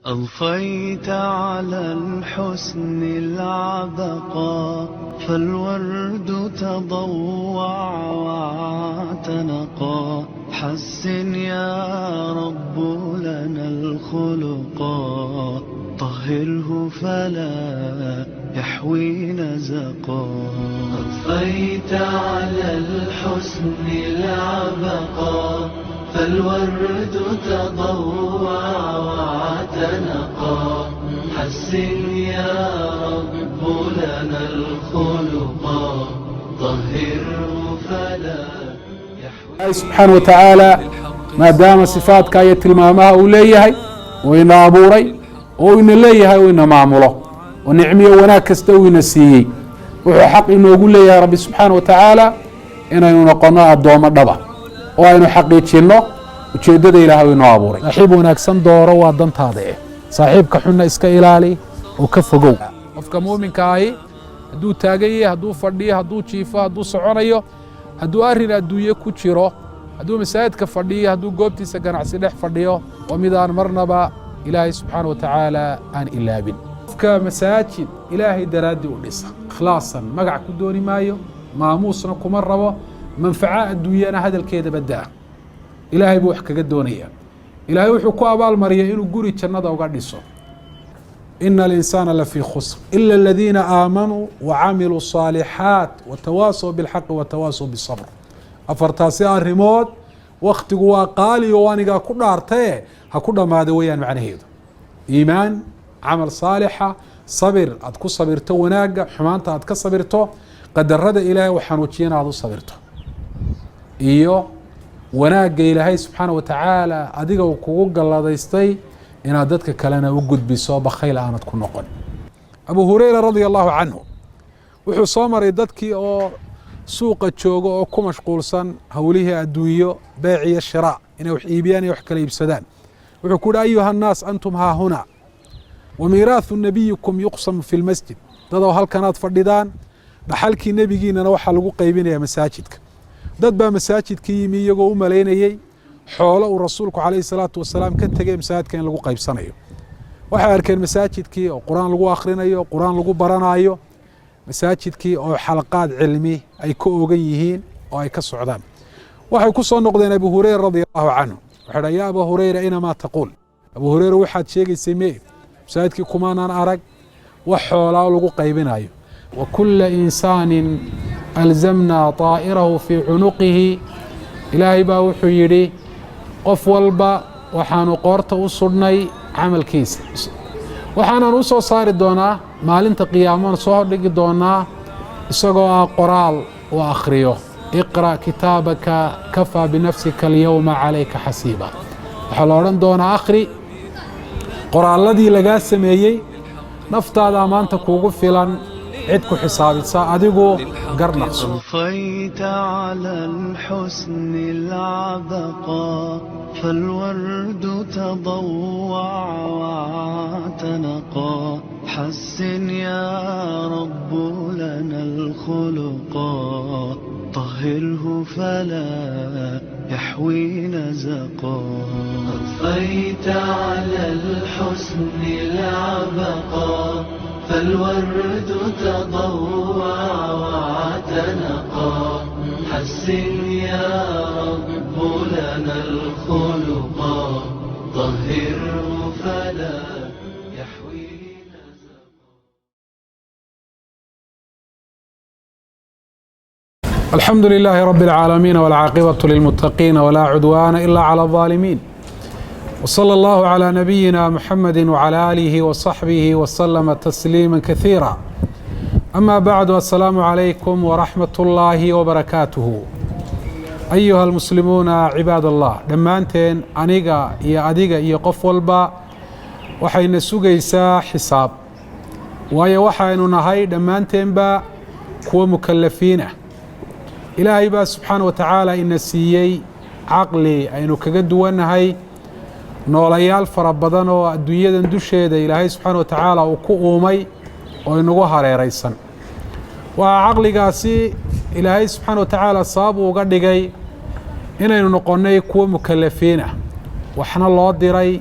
أضفيت على الحسن العبقى فالورد تضوع واعتنقا حسن يا رب لنا الخلقا طهره فلا يحوي نزقا أضفيت على الحسن العبقى فالورد تضوع واعتنقا حسن يا رب لنا الخلقا طهره فلا يحوي سبحانه وتعالى ما دام صفاتك أي تلمامها وليهي وإن أبوري وإن ليهي وإن معموله ونعمي وناك استوي نسيي وحق إنه يقول لي يا رب سبحانه وتعالى إنه ينقنا الدوام الدبا وإنه حقيقينه ujeedada ilaahay inoo abuuray saaxiib wanaagsan dooro waa dantaada saaxiibka xunna iska ilaali oo ka fogow qofka muuminka ahi hadduu taagan yahay hadduu fadhiyo hadduu jiifo hadduu soconayo hadduu arrin adduunye ku jiro hadduu masaajidka fadhiyo hadduu goobtiisa ganacsi dhex fadhiyo waa mid aan marnaba ilaahay subxaana wa tacaala aan ilaabin qofka masaajid ilaahay daraaddii u dhisa ikhlaasan magac ku dooni maayo maamuusna kuma rabo manfaca adduunyana hadalkeeda baddaa ilaahay buu wax kaga doonayaa ilaahay wuxuu ku abaalmariyay inuu guri jannada uga dhiso ina alinsaana lafii khusr ila aladiina aamanuu wacamiluu الصaalixaat watawaasaw biاlxaqi watawaasaw biالsabr afartaasi arrimood waktigu waa qaali oo anigaa ku dhaartaye ha ku dhammaada weeyaan macnaheedu iimaan camal saalixa sabir aad ku sabirto wanaagga xumaanta aad ka sabirto qadarada ilaahay u xanuujiyana aad u sabirto iyo wanaagga ilaahay subxaana wa tacaala adiga uu kugu galladaystay inaad dadka kalena u gudbiso bakhayl aanad ku noqon abu hurayra radia allahu canhu wuxuu soo maray dadkii oo suuqa jooga oo ku mashquulsan howlihii adduunyo beec iyo shiraa inay wax iibiyaan iyo wax kala iibsadaan wuxuu ku yihi ayuha annaas antum haa huna wa miiraahu nabiyikum yuqsamu fi lmasjid dadoo halkanaad fadhidaan dhaxalkii nebigiinana waxaa lagu qaybinayaa masaajidka dad baa masaajidka yimi iyagoo u malaynayey xoolo uu rasuulku calayhi salaatu wasalaam ka tegay masaajidka in lagu qaybsanayo waxay arkeen masaajidkii oo qur-aan lagu akhrinayo qur-aan lagu baranayo masaajidkii oo xalaqaad cilmi ay ka ogan yihiin oo ay ka socdaan waxay ku soo noqdeen abu hurayra radia allahu canhu waxay dhahan yaa abaa hurayra inamaa taquul abu hurayra waxaad sheegaysay mee masaajidkii kumaanaan arag wax xoolaa lagu qaybinayo wakula insaanin alzamnaa طaa'irahu fii cunuqihi ilaahay baa wuxuu yidhi qof walba waxaanu qoorta u sudhnay camalkiisa waxaanan u soo saari doonaa maalinta qiyaamana soo hordhigi doonaa isagoo ah qoraal uu akhriyo iqra' kitaabaka kafaa binafsika alyowma calayka xasiiba waxaa la odhan doonaa akhri qoraalladii lagaa sameeyey naftaadaa maanta kuugu filan عدك حسابي أديكو قرنقص أضفيت على الحسن العبقى فالورد تضوع واعتنقا حسن يا رب لنا الخلقا طهره فلا يحوي نزقا أضفيت على الحسن العبقى فالورد تضوع واعتنقا حسن يا رب لنا الخلقا طهره فلا يحوي نزقا الحمد لله رب العالمين والعاقبة للمتقين ولا عدوان إلا على الظالمين وصلى الله على نبينا محمد وعلى آله وصحبه وسلم تسليما كثيرا أما بعد السلام عليكم ورحمة الله وبركاته أيها المسلمون عباد الله دمانتين أنيقا يا أديقا يا قفولبا وحين سوغيسا حساب ويا وحين نهاي دمانتين با كو مكلفين إلهي با سبحانه وتعالى إن سيي عقلي أينو كقدوانهاي noolayaal fara badan oo adduunyadan dusheeda ilaahay subxaana wa tacaala uu ku uumay oo inagu hareeraysan waa caqligaasi ilaahay subxaana wa tacaala sabab uga dhigay inaynu noqonnay kuwo mukalafiin ah waxna loo diray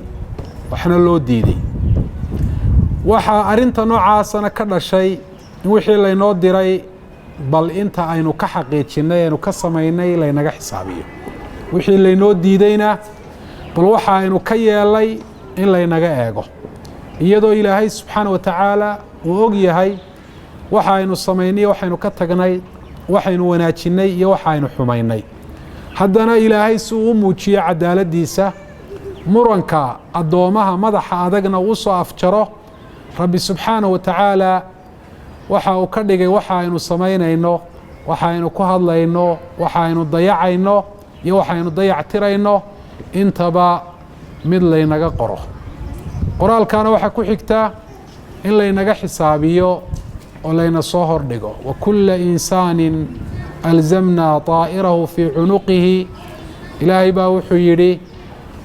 waxna loo diiday waxaa arinta noocaasana ka dhashay in wixii laynoo diray bal inta aynu ka xaqiijinay aynu ka samaynay laynaga xisaabiyo wixii laynoo diidayna bal waxa aynu ka yeelay in laynaga eego iyadoo ilaahay subxaana wa tacaala uu og yahay waxa aynu samaynay waxaynu ka tagnay waxaynu wanaajinay iyo waxa aynu xumaynay haddana ilaahay si uu u muujiyo cadaaladiisa muranka addoomaha madaxa adagna uu soo afjaro rabbi subxaana wa tacaala waxa uu ka dhigay waxa aynu samaynayno waxa aynu ku hadlayno waxa aynu dayacayno iyo waxa aynu dayactirayno intaba mid laynaga qoro qoraalkana waxa ku xigta in laynaga xisaabiyo oo layna soo hordhigo wa kulla insaanin alzamnaa طaa'irahu fii cunuqihi ilaahay baa wuxuu yidhi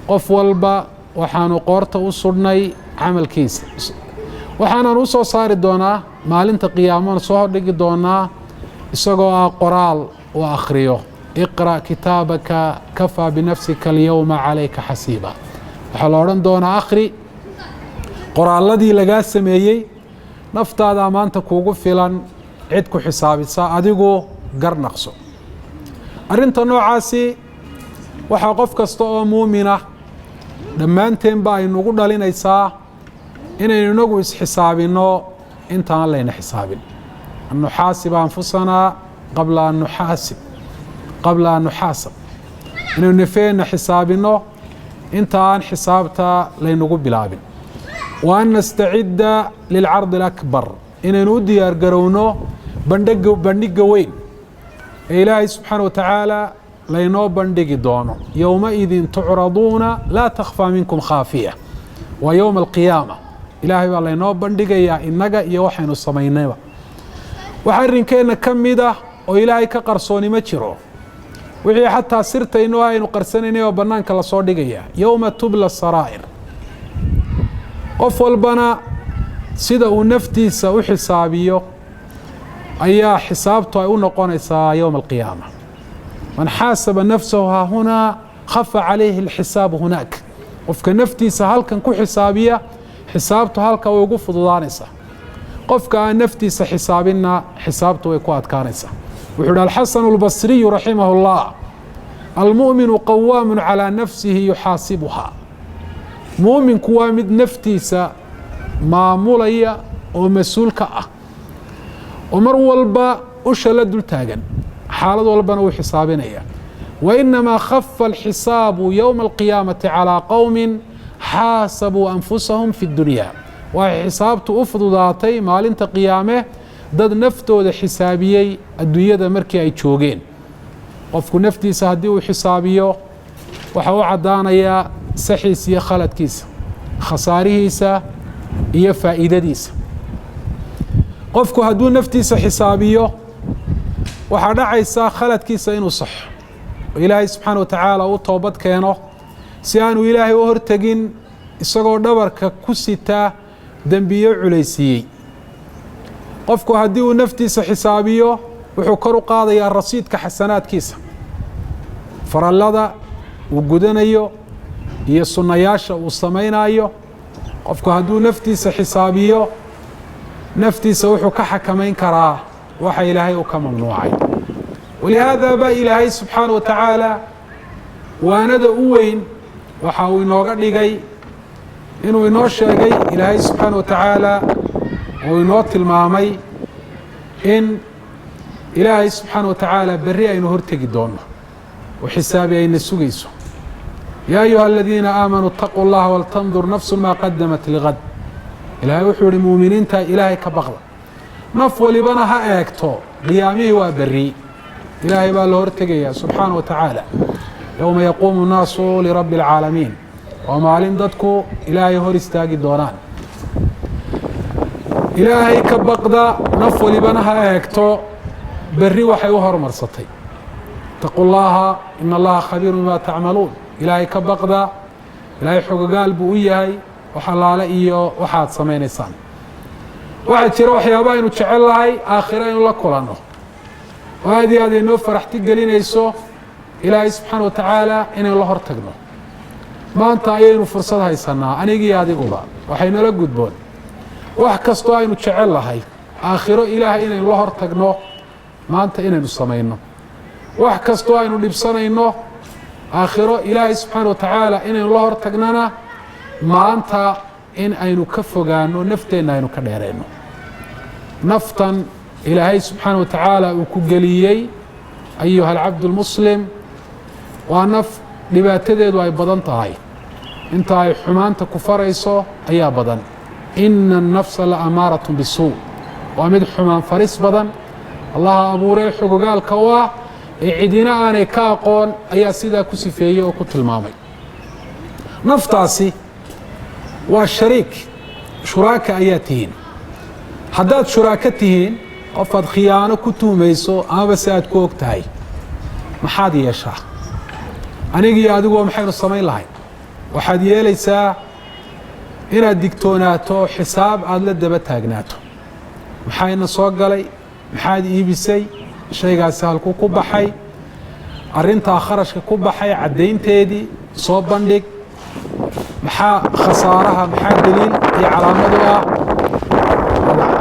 qof walba waxaanu qoorta u sudhnay camalkiisa waxaanan u soo saari doonaa maalinta qiyaamana soo hordhigi doonaa isagoo ah qoraal uu akhriyo iqra' kitaabaka kafaa binafsika alyowma calayka xasiiba waxaa la odhan doonaa akhri qoraalladii lagaa sameeyey naftaadaa maanta kuugu filan cid ku xisaabisa adigu garnaqso arrinta noocaasi waxaa qof kasta oo muumina dhammaanteenba aynugu dhalinaysaa inaynu inagu isxisaabinno intaan layna xisaabin an nuxaasiba anfusanaa qabla an nuxaasab inaynu nafeenna xisaabinno inta aan xisaabta laynagu bilaabin wa an nastacidda lilcardi alakbar inaynu u diyaar garowno bandhigga weyn ee ilaahay subxaana wa tacaala laynoo bandhigi doono yowmaidin tucraduuna laa takhfaa minkum khaafiya waa yowma alqiyaama ilaahay baa laynoo bandhigayaa innaga iyo waxaynu samaynayba wax arrinkeenna ka mid ah oo ilaahay ka qarsooni ma jiro wixii xataa sirtaynoo aynu qarsanaynay oo bannaanka lasoo dhigaya yowma tubla saraa'ir qof walbana sida uu naftiisa u xisaabiyo ayaa xisaabtu ay u noqonaysaa yowma alqiyaama man xaasaba nafsahu haahunaa khafa calayhi alxisaabu hunaak qofka naftiisa halkan ku xisaabiya xisaabtu halka way ugu fududaanaysaa qofka aan naftiisa xisaabinna xisaabtu way ku adkaanaysaa wuxuu hi alxasanu albasriyu raximah اllah almu'minu qawaamu calىa nafsihi yuxaasibuhaa mu'minku waa mid naftiisa maamulaya oo mas-uulka ah oo mar walba usha la dul taagan xaalad walbana uu xisaabinaya wainamaa khafa alxisaabu yowma alqiyaamati calىa qowmin xaasabuu anfusahum fi اdunya waxay xisaabtu u fududaatay maalinta qiyaame dad naftooda xisaabiyey adduunyada markii ay joogeen qofku naftiisa haddii uu xisaabiyo waxa u caddaanayaa saxiisa iyo khaladkiisa khasaarihiisa iyo faa'iidadiisa qofku hadduu naftiisa xisaabiyo waxaa dhacaysaa khaladkiisa inuu saxo oo ilaahay subxaana wa tacaala u toobad keeno si aanu ilaahay u hortegin isagoo dhabarka ku sitaa dembiyo culaysiiyey qofku haddii uu naftiisa xisaabiyo wuxuu kor u qaadayaa rasiidka xasanaadkiisa farallada uu gudanayo iyo sunnayaasha uu samaynayo qofku hadduu naftiisa xisaabiyo naftiisa wuxuu ka xakamayn karaa waxa ilaahay uu ka mamnuucay walihaada baa ilaahay subxaana wa tacaala waanada u weyn waxa uu inooga dhigay inuu inoo sheegay ilaahay subxaana wa tacaala uu inoo tilmaamay in ilaahay subxaana wa tacaala berri aynu hortegi doono oo xisaabi ayna sugayso yaa ayuha aladiina aamanuu اtaquu اllaha waltandur nafsu maa qadamat ligad ilaahay wuxuu ihi muuminiinta ilaahay ka baqda naf walibana ha eegto qiyaamihii waa berri ilaahay baa la hortegayaa subxaana wa tacaala yowma yaquumu الnaasu lirabbi اlcaalamiin waa maalin dadku ilaahay hor istaagi doonaan ilaahay ka baqda naf walibana ha eegto berri waxay u hormarsatay itaquu llaaha ina allaha khabiiru bima tacmaluun ilaahay ka baqda ilaahay xogagaal buu u yahay wax allaale iyo waxaad samaynaysaan waxaa jira waxyaaba aynu jecel lahay aakhiro aynu la kulanno oo aad iyo aad ay noo faraxti gelinayso ilaahay subxaana wa tacaala inaynu la hor tagno maanta ayaynu fursad haysanaa anigii adiguba waxaynala gudboon wax kastoo aynu jecel lahay aakhiro ilaahay inaynu la hor tagno maanta inaynu samayno wax kastoo aynu dhibsanayno aakhiro ilaahay subxaana watacaala inaynu la hor tagnana maanta in aynu ka fogaano nafteenna aynu ka dheerayno naftan ilaahay subxaana watacaala uu ku geliyey ayuha alcabdu lmuslim waa naf dhibaatadeedu ay badan tahay inta ay xumaanta ku farayso ayaa badan ina الnafsa la amaaratun bisuu waa mid xumaan faris badan allaha abuuree xogogaalka u ah ee cidina aanay ka aqoon ayaa sidaa ku sifeeyey oo ku tilmaamay naftaasi waa shariik shuraaka ayaa tihiin haddaad shuraako tihiin qofaad khiyaano ku tuhmayso amaba si aad ku og tahay maxaad yeeshaa anigii adigoo maxaynu samayn lahay waxaad yeelaysaa inaad digtoonaato xisaab aada la daba taagnaato maxayna soo galay maxaad iibisay shaygaasi halkuu ku baxay arrintaa kharashka ku baxay caddaynteedii soo bandhig maxaa khasaaraha maxaa daliil iyo calaamadu ah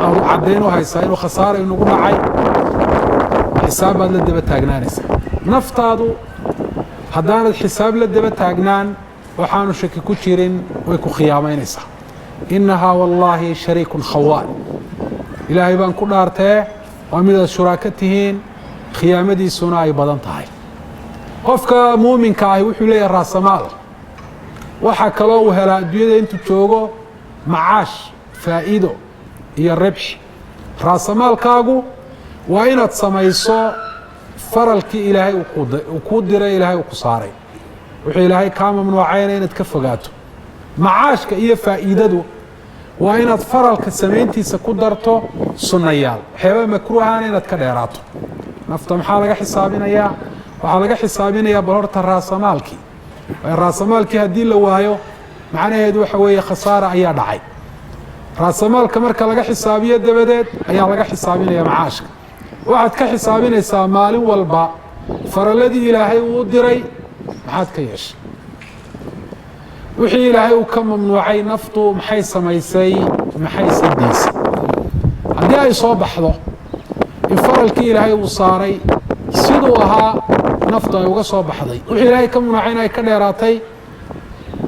aad caddayn u haysaa inuu khasaara inugu dhacay xisaab baad la daba taagnaanaysaa naftaadu haddaanad xisaab la daba taagnaan waxaanu shaki ku jirin way ku khiyaamaynaysaa innahaa wallaahi shariikun khawaan ilaahay baan ku dhaartee waa midaad shuraako tihiin khiyaamadiisuna ay badan tahay qofka muuminka ahi wuxuu leeyahay raasamaal waxaa kaloo uu helaa adduunyada intuu joogo macaash faa'iido iyo ribxi raasamaalkaagu waa inaad samayso faralkii ilaahay uu kuu diray ilaahay uu ku saaray wuxuu ilaahay kaa mamnuucayna inaad ka fogaato macaashka iyo faa'iidadu waa inaad faralka samayntiisa ku darto sunnayaal waxyaabaa makruuhana inaad ka dheeraato nafta maxaa laga xisaabinayaa waxaa laga xisaabinayaa bal horta raasamaalkii raasamaalkii haddii la waayo macnaheedu waxa weeye khasaara ayaa dhacay raasamaalka marka laga xisaabiyo dabadeed ayaa laga xisaabinaya macaashka waxaad ka xisaabinaysaa maalin walba faralladii ilaahay uu u diray maxaad ka yeeshay wixii ilaahay uu ka mamnuucay naftu maxay samaysay maxay sadiisay haddii ay soo baxdo in faralkii ilaahay uu saaray siduu ahaa naftu ay uga soo baxday wixii ilaahay ka mamnuucay in ay ka dheeraatay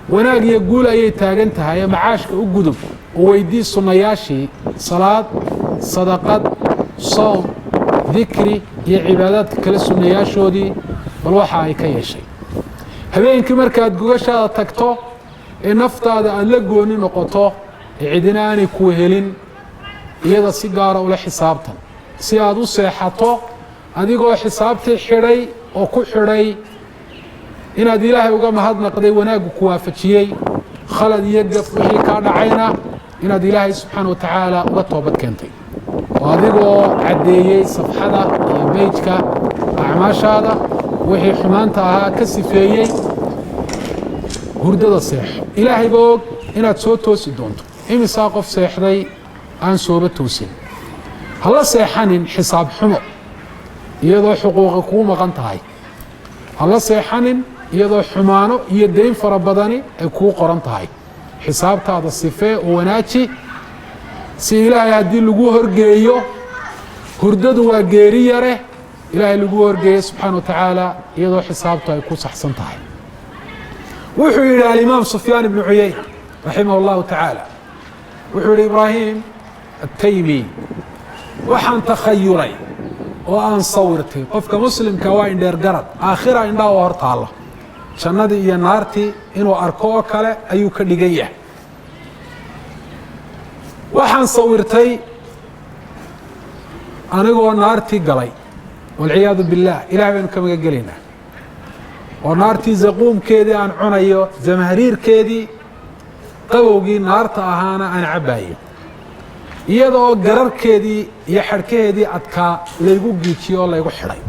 wanaag iyo guul ayay taagan tahay ee macaashka u gudub oo weydii sunnayaashii salaad sadaqad soom dikri iyo cibaadaadka kale sunnayaashoodii bal waxa ay ka yeeshay habeenkii markaad gogashaada tagto ee naftaada aada la gooni noqoto ee cidina aanay ku helin iyada si gaara ula xisaabtan si aad u seexato adigoo xisaabtii xidhay oo ku xidhay inaad ilaahay uga mahadnaqday wanaaggu ku waafajiyey khalad iyo gaf wixii kaa dhacayna inaad ilaahay subxaana watacaala uga toobad keentay oo adigoo caddeeyey safxada iyo beyjka acmaashaada wixii xumaanta ahaa ka sifeeyey hurdada seexo ilaahay baa og inaad soo toosi doonto imisaa qof seexday aan sooba toosin hala seexanin xisaab xumo iyadoo xuquuqa kuu maqan tahay hala seexanin iyadoo xumaano iyo dayn fara badani ay kuu qoran tahay xisaabtaada sifee oo wanaaji si ilaahay haddii lagu horgeeyo hurdadu waa geeri yare ilaahay lagu horgeeyo subxaana watacaala iyadoo xisaabtu ay ku saxsan tahay wuxuu yidhi alimaam sufyaan ibnu cuyayna raximah اllahu tacaala wuxuu yidhi ibraahim ataymi waxaan takhayulay oo aan sawirtay qofka muslimka waa indheer garad aakhira indhaha oo hor taalla jannadii iyo naartii inuu arko oo kale ayuu ka dhigan yahay waxaan sawirtay anigoo naartii galay walciyaadu biاllah ilahay baynu ka magan gelaynaa oo naartii zaquumkeedii aan cunayo zamahriirkeedii qabowgii naarta ahaana aan cabaayo iyadoo gararkeedii iyo xadhkaheedii adkaa laygu giijiyo oo laygu xidhay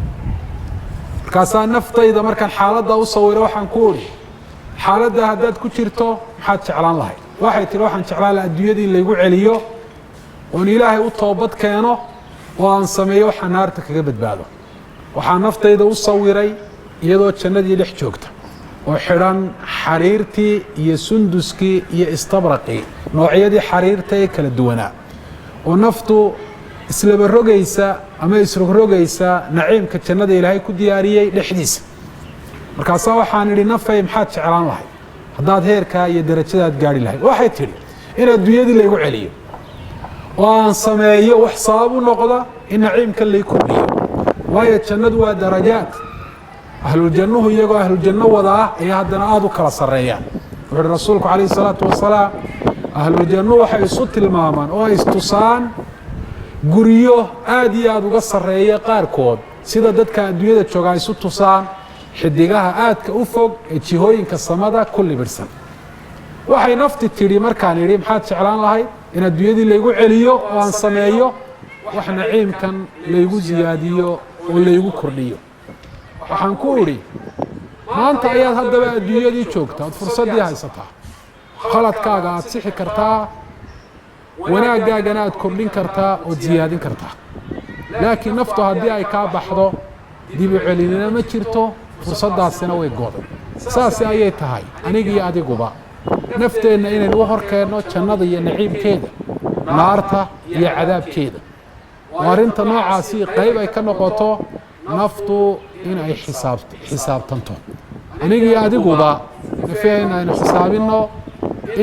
markaasaa naftayda markaan xaaladdaa u sawiray waxaan ku udhi xaaladdaa haddaad ku jirto maxaad jeclaan lahayd waxay tihi waxaan jeclaan laha adduunyadii in laygu celiyo oon ilaahay u toobad keeno oo aan sameeyo waxaa naarta kaga badbaado waxaa naftayda u sawiray iyadoo jannadii dhex joogta وحران حريرتي يا سندسكي يا استبرقي نوعية دي حريرتي كلا دونا ونفتو إسلام الرجيسة أما إسرق الرجيسة نعيم كتشنا دي لهاي كديارية لحديث مركزا وحان اللي نفى محات شعران لهاي هداد هيركا يدرجات قاري لهاي واحد تري إن الدنيا دي اللي يقول عليه وأن سماية وحساب النقطة إن نعيم كان اللي يكون ليه وهي تشنا درجات أهل الجنة يجوا أهل الجنة وضع يهدنا آدو كلا سريان والرسول عليه الصلاة والسلام أهل الجنة وحيصوت المامان أو يستصان قريو آدي آدو كسرية قاركود سيدا دادك الدنيا تشوغا يستصان حدقاها آد كأفق اتشيهوين كالصمدة كل برسن وحي نفط التيري مركان يريم حاد شعران لهاي إن الدنيا دي اللي يقول عليو وان سمايو وحنا عيم كان اللي يقول زياديو واللي يقول كرديو waxaan ku uri maanta ayaad haddaba adduunyadii joogtaa oo fursadii haysataa khaladkaaga aad sixi kartaa wanaagaagana aad kordhin kartaa oo ziyaadin kartaa laakiin naftu haddii ay kaa baxdo dib u celinina ma jirto fursadaasina way gooday saas ayay tahay aniga iyo adiguba nafteenna inaynu u horkeenno jannada iyo naciibkeeda naarta iyo cadaabkeeda waarinta noocaasi qayb ay ka noqoto naftu in ay xisaabtanto aniga iyo adiguba nafeena aynu xisaabino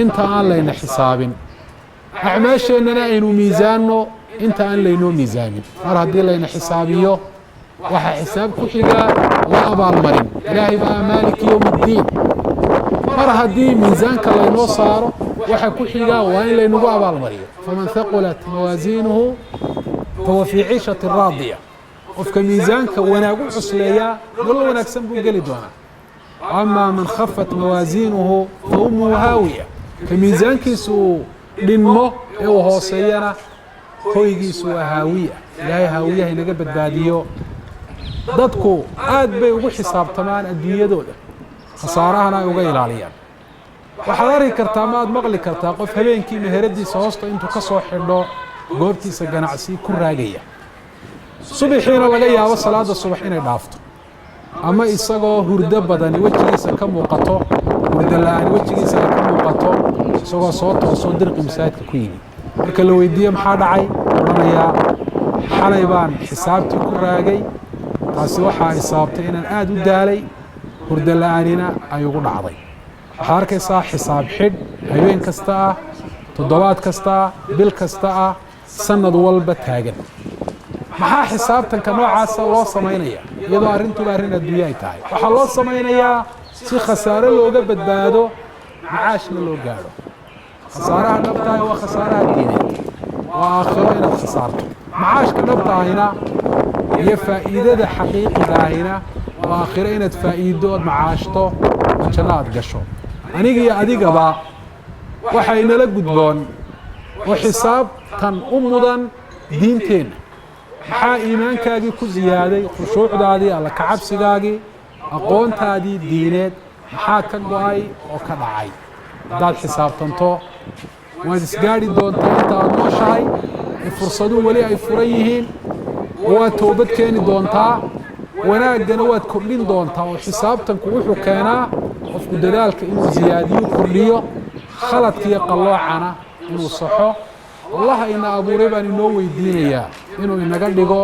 inta aan layna xisaabin acmaasheennana aynu miisaanno inta aan laynoo miisaamin mar haddii layna xisaabiyo waxaa xisaab ku xigaa la abaalmarin ilaahay baa maaliki yowmiddiin mar haddii miisaanka laynoo saaro waxa ku xigaa waa in laynagu abaalmariyo faman haqulat mawaasiinuhu fahuwa fii ciishatin raadiya qofka miisaanka wanaagu cusleeyaa nolol wanaagsan buu geli doonaa amaa man khafat mawaasiinuhu fa ummuhu haawiya ka miisaankiisu uu dhinmo ee uu hooseeyana hoygiisu waa haawiya ilaahay haawiyaha inaga badbaadiyo dadku aad bay ugu xisaabtamaan adduunyadooda khasaarahana ay uga ilaaliyaan waxaad arki kartaa ma aad maqli kartaa qof habeenkii meheradiisa hoosta intuu ka soo xidho goobtiisa ganacsi ku raagaya subaxiina laga yaabo salaada subax inay dhaafto ama isagoo hurdo badani wejigiisa ka muuqato hurdo la'aan wejigiisa ka muuqato isagoo soo toosoo dirqi masaajidka ku yimid marka la weydiiyo maxaa dhacay odhanayaa xalay baan xisaabtii ku raagay taasi waxaa ay sababtay inaan aad u daalay hurdo la'aanina ay ugu dhacday waxaad arkaysaa xisaab xidh habeen kasta ah toddobaad kasta ah bil kasta ah sanad walba taagan maxaa xisaabtanka noocaasa loo samaynaya iyadoo arrintuba arrin adduunye ay tahay waxaa loo samaynayaa si khasaare looga badbaado macaashna loo gaadho khasaaraha dhabtahay waa khasaaraha diineed waa aakhiro inaad khasaarto macaashka dhabtahayna iyo faa'iidada xaqiiqiga ahina waa aakhiro inaad faa'iido ood macaashto oo janno aad gasho aniga iyo adigaba waxay nala gudboon oo xisaabtan u mudan diinteenna maxaa iimaankaagii ku ziyaaday khushuucdaadii alla kacabsigaagii aqoontaadii diineed maxaa ka go'ay oo ka dhacay haddaad xisaabtanto waad isgaadhi doontaa inta aad nooshahay ee fursaduhu weli ay furan yihiin waad toobad keeni doontaa wanaaggana waad kordhin doontaa oo xisaabtanku wuxuu keenaa qofku dadaalka inuu ziyaadiyo kordhiyo khaladkiiyo qalloocana inuu saxo allaha ina abuuray baan inoo weydiinayaa inuu inaga dhigo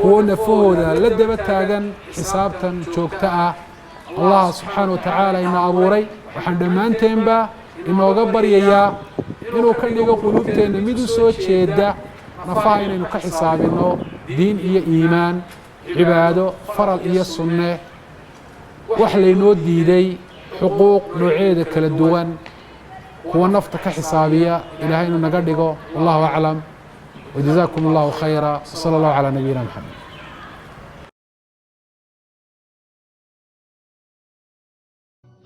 kuwo nafahooda la daba taagan xisaabtan joogto ah allah subxaana wa tacaala ina abuuray waxaan dhammaanteenba inooga baryayaa inuu ka dhigo quluubteenna mid u soo jeeda nafaha inaynu ka xisaabinno diin iyo iimaan cibaado faral iyo sunne wax laynoo diiday xuquuq nooceeda kala duwan kuwa nafta ka xisaabiya ilaahay inuu naga dhigo wallahu aclam وجزاكم الله خيرا وصلى الله على نبينا محمد.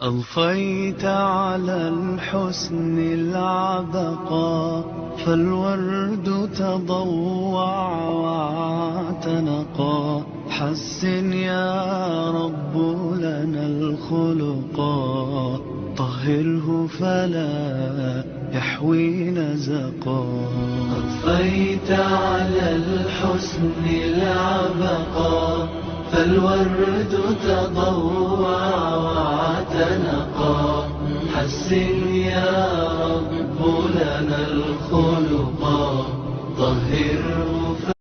أضفيت على الحسن العبقى فالورد تضوع واعتنقا حسن يا رب لنا الخلقا طهره فلا يحوي نزقا أضفيت على الحسن العبقا فالورد تضوع واعتنقا. حسن يا رب لنا الخلقا، طهره